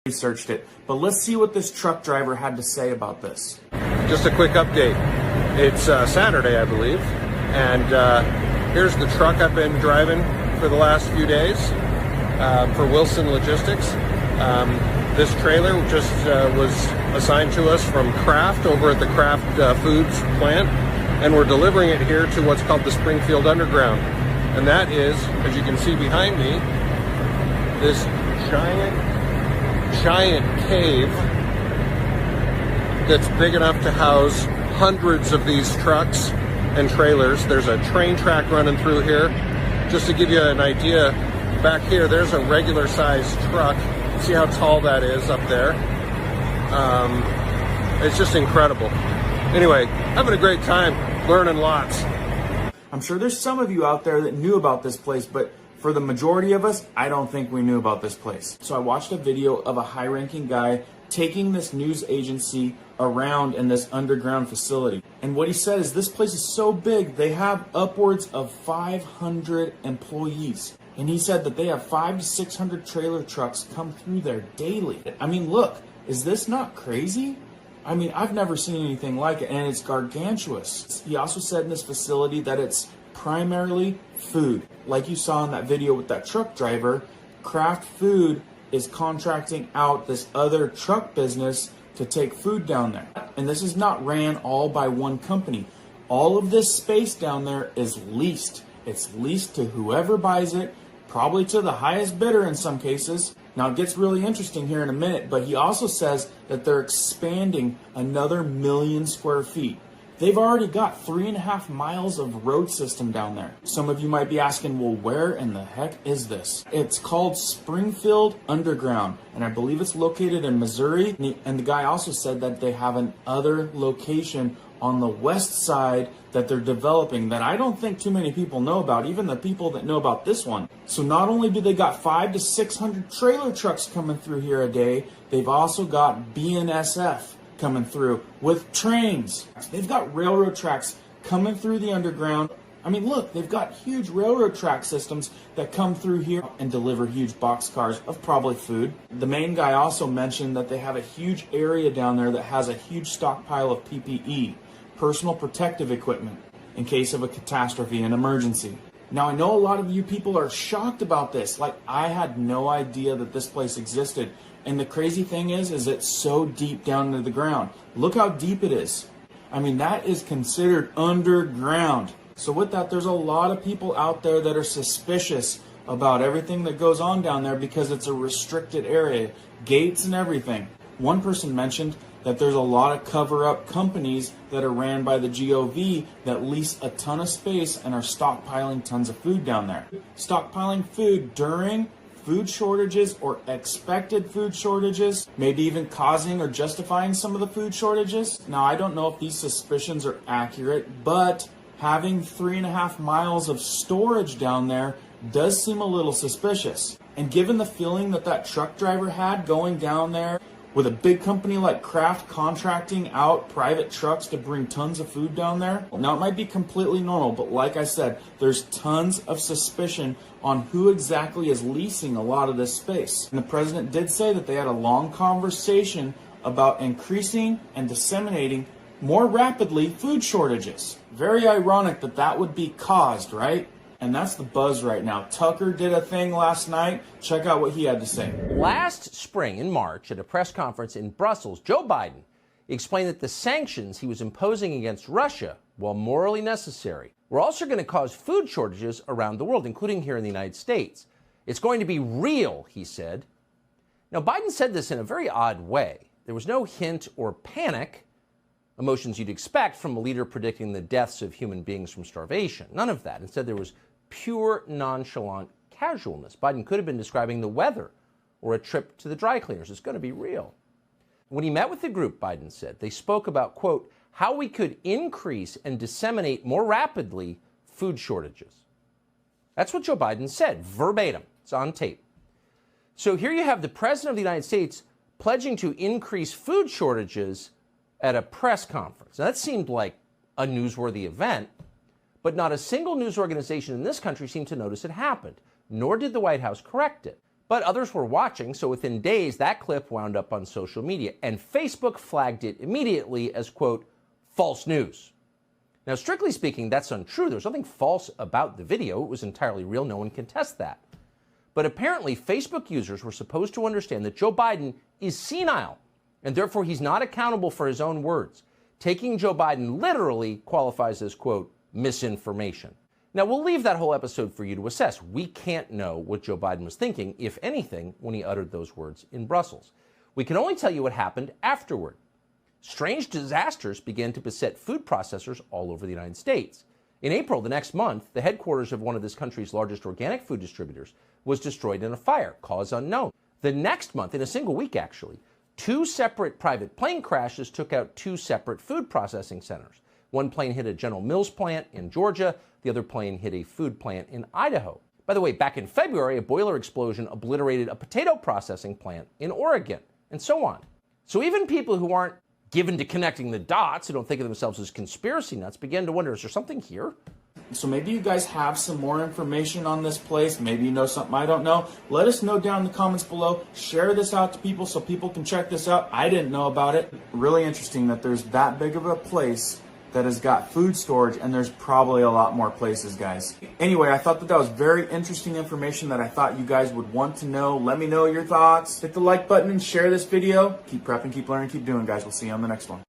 researched it, but let's see what this truck driver had to say about this. Just a quick update. It's Saturday, I believe, and here's the truck I've been driving for the last few days for Wilson Logistics. This trailer just was assigned to us from Kraft over at the Kraft Foods plant, and we're delivering it here to what's called the Springfield Underground. And that is, as you can see behind me, this giant cave that's big enough to house hundreds of these trucks and trailers. There's a train track running through here. Just to give you an idea, back here there's a regular sized truck. See how tall that is up there? It's just incredible. Anyway, having a great time, learning lots. I'm sure there's some of you out there that knew about this place, but for the majority of us, I don't think we knew about this place. So I watched a video of a high-ranking guy taking this news agency around in this underground facility. And what he said is this place is so big, they have upwards of 500 employees. And he said that they have 500 to 600 trailer trucks come through there daily. I mean, look, is this not crazy? I mean, I've never seen anything like it, and it's gargantuous. He also said in this facility that it's primarily food. Like you saw in that video with that truck driver, Kraft Food is contracting out this other truck business to take food down there. And this is not ran all by one company. All of this space down there is leased. It's leased to whoever buys it, probably to the highest bidder in some cases. Now it gets really interesting here in a minute, but he also says that they're expanding another 1 million square feet. They've already got 3.5 miles of road system down there. Some of you might be asking, well, where in the heck is this? It's called Springfield Underground, and I believe it's located in Missouri. And the guy also said that they have another location on the west side that they're developing that I don't think too many people know about, even the people that know about this one. So not only do they got 500 to 600 trailer trucks coming through here a day, they've also got BNSF coming through with trains. They've got railroad tracks coming through the underground. I mean, look, they've got huge railroad track systems that come through here and deliver huge boxcars of probably food. The main guy also mentioned that they have a huge area down there that has a huge stockpile of PPE, personal protective equipment, in case of a catastrophe and emergency. Now, I know a lot of you people are shocked about this. Like, I had no idea that this place existed. And the crazy thing is it's so deep down into the ground. Look how deep it is. I mean, that is considered underground. So with that, there's a lot of people out there that are suspicious about everything that goes on down there because it's a restricted area, gates and everything. One person mentioned that there's a lot of cover-up companies that are ran by the GOV that lease a ton of space and are stockpiling tons of food down there. Stockpiling food during food shortages or expected food shortages, maybe even causing or justifying some of the food shortages. Now, I don't know if these suspicions are accurate, but having 3.5 miles of storage down there does seem a little suspicious. And given the feeling that that truck driver had going down there, with a big company like Kraft contracting out private trucks to bring tons of food down there, now it might be completely normal, but like I said, there's tons of suspicion on who exactly is leasing a lot of this space. And the president did say that they had a long conversation about increasing and disseminating more rapidly food shortages. Very ironic that that would be caused, right? And that's the buzz right now. Tucker did a thing last night. Check out what he had to say. Last spring in March at a press conference in Brussels, Joe Biden explained that the sanctions he was imposing against Russia, while morally necessary, were also going to cause food shortages around the world, including here in the United States. It's going to be real, he said. Now, Biden said this in a very odd way. There was no hint or panic, emotions you'd expect from a leader predicting the deaths of human beings from starvation. None of that. Instead, there was pure nonchalant casualness. Biden could have been describing the weather or a trip to the dry cleaners. It's going to be real. When he met with the group, Biden said, they spoke about, quote, how we could increase and disseminate more rapidly food shortages. That's what Joe Biden said, verbatim. It's on tape. So here you have the president of the United States pledging to increase food shortages at a press conference. Now, that seemed like a newsworthy event, but not a single news organization in this country seemed to notice it happened, nor did the White House correct it. But others were watching, so within days, that clip wound up on social media, and Facebook flagged it immediately as, quote, false news. Now, strictly speaking, that's untrue. There's nothing false about the video. It was entirely real. No one can test that. But apparently, Facebook users were supposed to understand that Joe Biden is senile, and therefore he's not accountable for his own words. Taking Joe Biden literally qualifies as, quote, misinformation. Now, we'll leave that whole episode for you to assess. We can't know what Joe Biden was thinking, if anything, when he uttered those words in Brussels. We can only tell you what happened afterward. Strange disasters began to beset food processors all over the United States. In April, the next month, the headquarters of one of this country's largest organic food distributors was destroyed in a fire, cause unknown. The next month, in a single week actually, 2 separate private plane crashes took out 2 separate food processing centers. One plane hit a General Mills plant in Georgia. The other plane hit a food plant in Idaho. By the way, back in February, a boiler explosion obliterated a potato processing plant in Oregon, and so on. So even people who aren't given to connecting the dots, who don't think of themselves as conspiracy nuts, began to wonder, is there something here? So maybe you guys have some more information on this place. Maybe you know something I don't know. Let us know down in the comments below. Share this out to people so people can check this out. I didn't know about it. Really interesting that there's that big of a place that has got food storage, and there's probably a lot more places, guys. Anyway, I thought that was very interesting information that I thought you guys would want to know. Let me know your thoughts. Hit the like button and share this video. Keep prepping, keep learning, keep doing, guys. We'll see you on the next one.